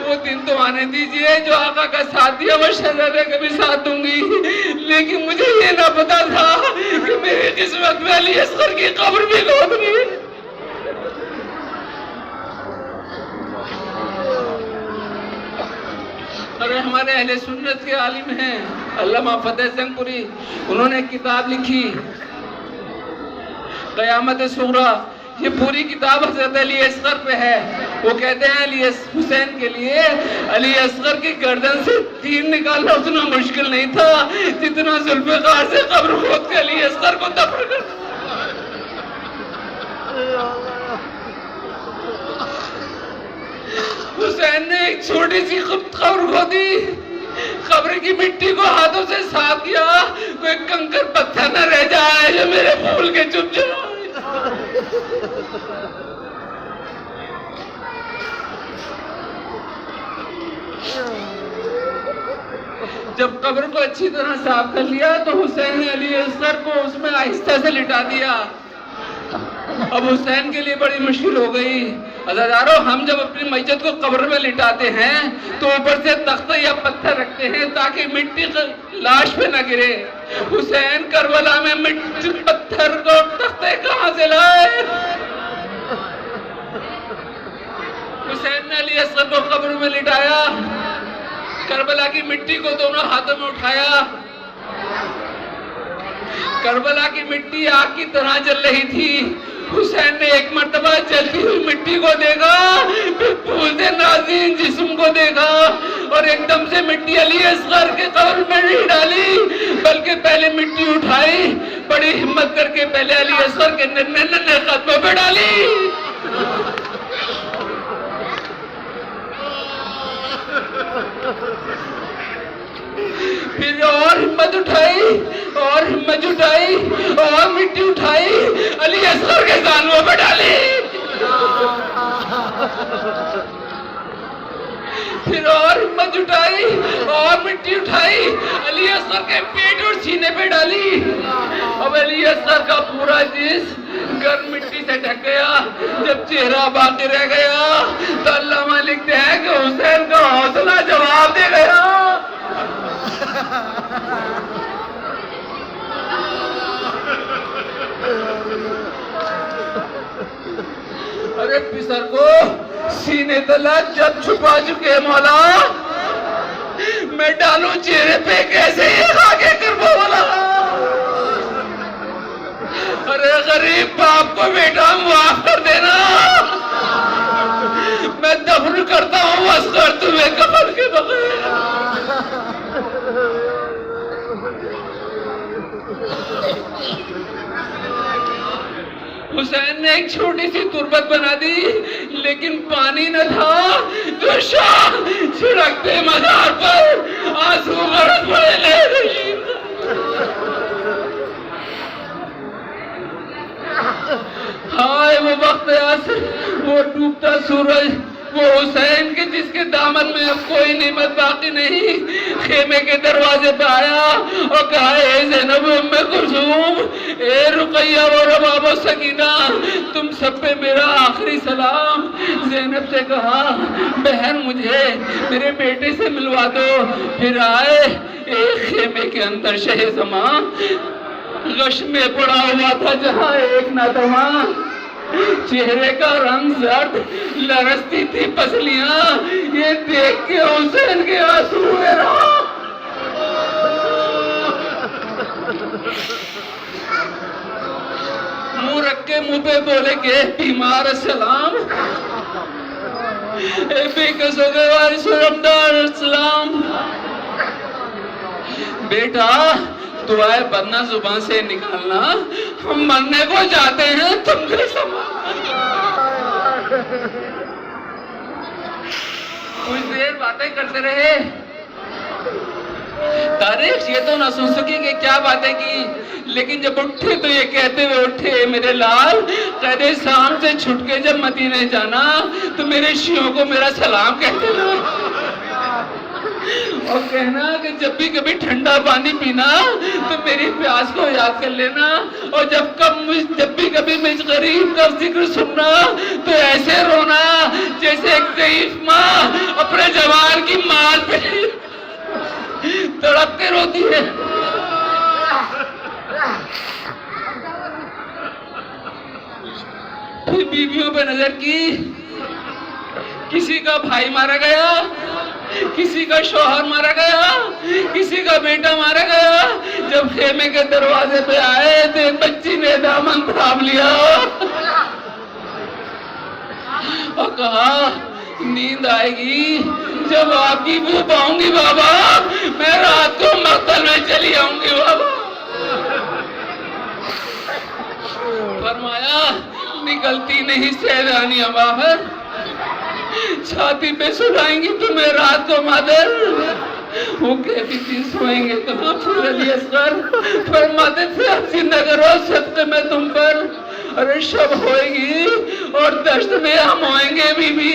वो दिन तो आने दीजिए जो आका का साथ दिया वो शहजादे का भी साथ दूंगी, लेकिन मुझे ये ना पता था कि मेरी किस्मत में अली असगर की कब्र भी खोदनी है। अरे हमारे अहले सुन्नत के आलिम हैं अल्लामा फतेह सिंहपुरी, उन्होंने किताब लिखी क़यामत सुग़रा। ये पूरी किताब हज़रत अली असगर पे है। वो कहते हैं अली हुसैन के लिए अली असगर की गर्दन से तीर निकालना उतना मुश्किल नहीं था जितना जुल्फ़िकार से कब्र खोद के अली असगर को दफन कर। हुसैन ने एक छोटी सी कब्र खोदी, कब्र की मिट्टी को हाथों से साफ किया, कोई कंकर पत्थर न रह जाए जो मेरे फूल के चुप जाए। जब कब्र को अच्छी तरह साफ कर लिया तो हुसैन ने अली असगर को उसमें आहिस्ता से लिटा दिया। अब हुसैन के लिए बड़ी मुश्किल हो गई। अज़ादारों, हम जब अपनी मैयत को कब्र में लिटाते हैं तो ऊपर से तख्ते या पत्थर रखते हैं ताकि मिट्टी लाश पे न गिरे। हुसैन करबला में मिट्टी पत्थर को तख्ते कहां से लाए? हुसैन ने अली असगर को कब्र में लिटाया, करबला की मिट्टी को दोनों हाथों में उठाया। करबला की मिट्टी आग की तरह जल रही थी। हुसैन ने एक मर्तबा जलती हुई मिट्टी को देखा, फिर पूरे नाज़रीन जिस्म को देखा और एकदम से मिट्टी अली असगर के कब्र में नहीं डाली बल्कि पहले मिट्टी उठाई, बड़ी हिम्मत करके पहले अली असगर के नन्हे कदमों पे डाली। फिर और हिम्मत उठाई और हिम्मत उठाई और मिट्टी उठाई अली असगर के कानों पे डाली। फिर और हिम्मत उठाई और मिट्टी उठाई अली असगर के पेट और सीने पे डाली। अब अली असगर का पूरा जिस्म गर्म मिट्टी से ढक गया। जब चेहरा बाकी रह गया तो अल्लामा लिखते हैं कि हुसैन का हौसला जवाब दे गया। अरे पिसर को सीने तला जब छुपा चुके मौला, मैं डालू चेहरे पे कैसे ये आगे कर बोला। अरे गरीब बाप को बेटा माफ कर देना, मैं दफन करता हूँ असगर तुम्हें कफन के बगैर। हुसैन ने एक छोटी सी तुरबत बना दी, लेकिन पानी न था तो शाह छिड़कते मजार पर आंसू बरस पड़े। हाय वो वक्त असर, वो डूबता सूरज, वो हुसैन के जिसके दामन में अब कोई नेमत बाकी नहीं, खेमे के दरवाजे पे आया और कहा, ए ज़ैनब उम्मे कुलसूम, ए रुकैया व रबाब सकीना, तुम सब पे मेरा आखिरी सलाम। ज़ैनब से कहा, बहन मुझे मेरे बेटे से मिलवा दो। फिर आए एक खेमे के अंदर शहे ज़मा गश में पड़ा हुआ था जहाँ एक नातवा, चेहरे का रंग जर्द, लरसती थी पसलियां। ये देख के हुसैन के आंसू हुए रहा। मुंह रख के मुंह पे बोले के बीमार सलाम, बेकस हो गए वारिस रमदान सलाम। बेटा दुआए बदना जुबान से निकालना, हम मरने को जाते हैं, तुमको कुछ देर बातें करते रहे। तारीख ये तो ना सुन सकी कि क्या बातें की, लेकिन जब उठे तो ये कहते हुए उठे, मेरे लाल कहते शाम से छुट के जब मदीने जाना तो मेरे शियों को मेरा सलाम कहते ना। और कहना कि जब भी कभी ठंडा पानी पीना तो मेरी प्यास को याद कर लेना, और जब भी कभी मैं गरीब का जिक्र सुनना तो ऐसे रोना जैसे एक ज़ईफ माँ अपने जवान की माल पे तड़प के रोती है। फिर बीवियों पे नजर की, किसी का भाई मारा गया, किसी का शौहर मारा गया, किसी का बेटा मारा गया। जब खेमे के दरवाजे पे आए तो एक बच्ची ने दामन थाम लिया और कहा नींद आएगी जब आपकी बू पाऊंगी बाबा, मैं रात को मक्तल में चली आऊंगी बाबा। फरमाया निकलती नहीं सैलानियां बाहर, छाती पे सुलाएंगी तुम्हें रात को मादर। वो कहती थी सोएंगे कहाँ फिर अली असगर, फरमाते थे हंसी नगर और सत्य में तुम पर, अरे शब होएगी और दश्त में हम होएंगे बीबी,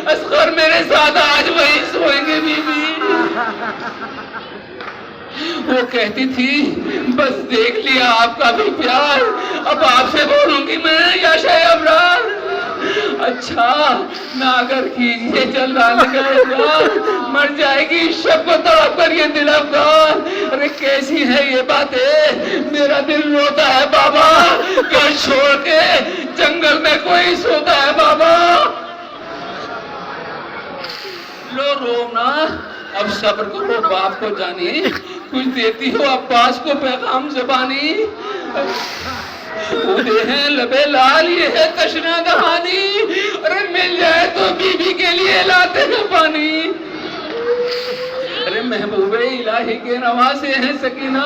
असगर मेरे साथ आज वही सोएंगे बीबी। वो कहती थी बस देख लिया आपका भी प्यार, अब आपसे बोलूंगी मैं या शायद अबरार। अच्छा ना अगर कीजिए चल निकलेगा, मर जाएगी शब को तड़प कर ये दिल अफगान। अरे कैसी है ये बातें, मेरा दिल रोता है बाबा, घर छोड़ के जंगल में कोई सोता है बाबा। लो रो ना, अब सब्र करो बाप को जानी, कुछ देती हो अब्बास को पैगाम ज़बानी। उदे हैं लबे लाल ये है तशना दहानी, अरे मिल जाए तो बीबी के लिए लाते हैं पानी। अरे महबूबे इलाही के नवासे हैं सकीना,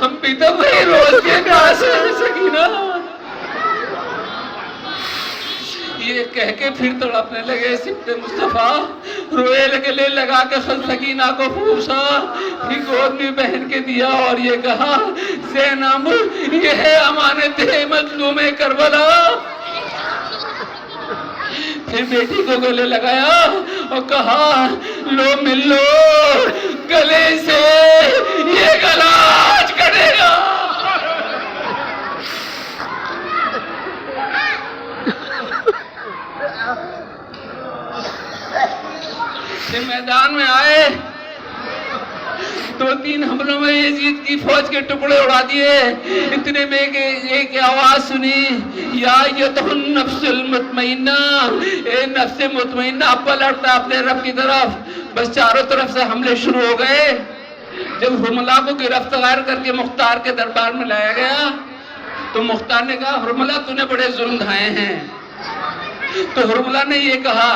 हम भी तो वही रोज के प्यासे हैं सकीना। ये कह के फिर तड़पने लगे सिफ्ते मुस्तफा, रोए गले लगा के सकीना को पूछा, फिर गोद में बहन के दिया और ये कहा ज़ैनब ये है अमानत मज़लूम करबला। फिर बेटी को गले लगाया और कहा लो मिल लो गले से, ये गला आज कटेगा। मैदान में आए, 2-3 हमलों में यजीद की फौज के टुकड़े उड़ा दिए। इतने में एक आवाज सुनी, या अय्युहन नफ्सुल मुतमइन्ना, ए नफ्स मुतमइन्ना पलटता अपने रब की तरफ। बस चारों तरफ से हमले शुरू हो गए। जब हुरमला को गिरफ्तार करके मुख्तार के दरबार में लाया गया तो मुख्तार ने कहा हुरमला तूने बड़े जुल्म ढाए हैं। तो हुरमला ने ये कहा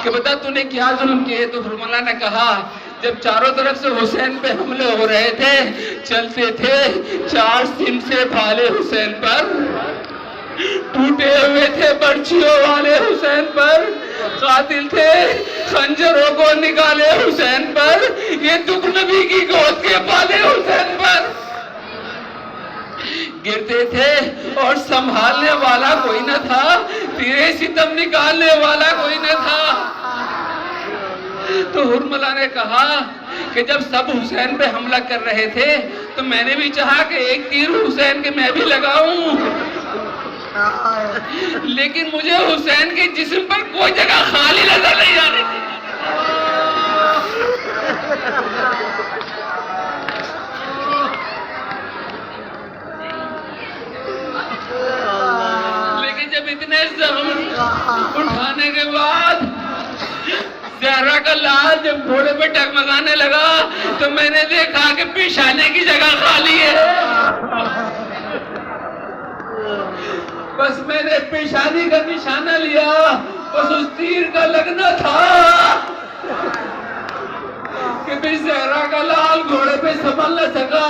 कि बता तूने क्या जुल्म किए। तो हुरमला ने कहा जब चारों तरफ से हुसैन पे हमले हो रहे थे, चलते थे 4 सिम से भाले हुसैन पर, टूटे हुए थे बर्छियों वाले हुसैन पर, कातिल थे खंजरों को निकाले हुसैन पर, ये दुख नबी की गोद के पाले हुसैन पर। गिरते थे और संभालने वाला कोई न था, तेरे सितम निकालने वाला कोई न था। तो हुरमला ने कहा कि जब सब हुसैन पे हमला कर रहे थे तो मैंने भी चाहा कि एक तीर हुसैन के मैं भी लगाऊं, लेकिन मुझे हुसैन के जिस्म पर कोई जगह खाली नजर नहीं आ रही थी। लेकिन जब इतने जख्म उठाने के बाद ज़हरा का लाल जब घोड़े पे टगमगाने लगा तो मैंने देखा कि पेशाने की जगह खाली है। बस मैंने पेशानी का निशाना लिया, बस उस तीर का लगना था कि फिर ज़हरा का लाल घोड़े पे संभल न सका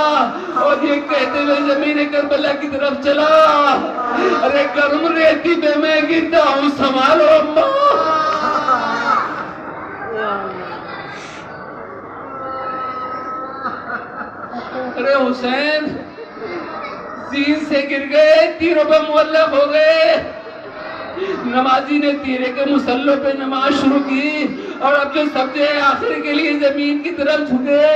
और ये कहते हुए ज़मीन करबला की तरफ चला, अरे गर्म रेती पे मैं गिरता हूँ संभालो अम्मा। अरे हुसैन सीन से गिर गए, तीरों पे मुअल्लक हो गए। नमाजी ने तीरे के मुसल्लों पे नमाज शुरू की और अब जो सबसे आखिर के लिए जमीन की तरफ झुके,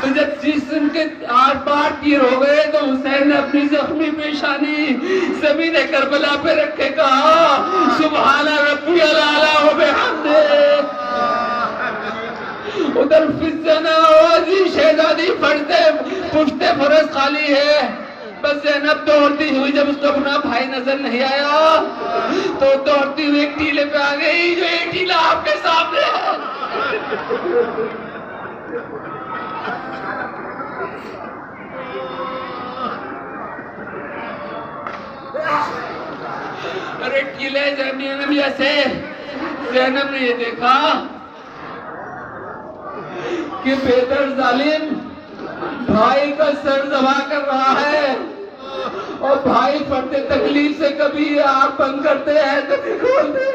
तो जब जिस्म के 8 तीर हो गए तो हुसैन ने अपनी जख्मी पेशानी ज़मीन करबला पे रखे कहा सुभान रब्बियल आला व बिहम्दिही। उधर फिजना आवाज़ी शहजादी फटते पुश्ते फरस खाली है। बस ज़ैनब दौड़ती हुई जब उसको अपना भाई नजर नहीं आया तो दौड़ती हुई एक टीले पे आ गई, जो एक टीला आपके सामने है। अरे टीले ज़मीन में ऐसे ज़ैनब ने ये देखा कि बेदर जालिम भाई का सर दबा कर रहा है और भाई पड़ते तकलीफ से कभी आँख बंद करते हैं कभी खोलते हैं।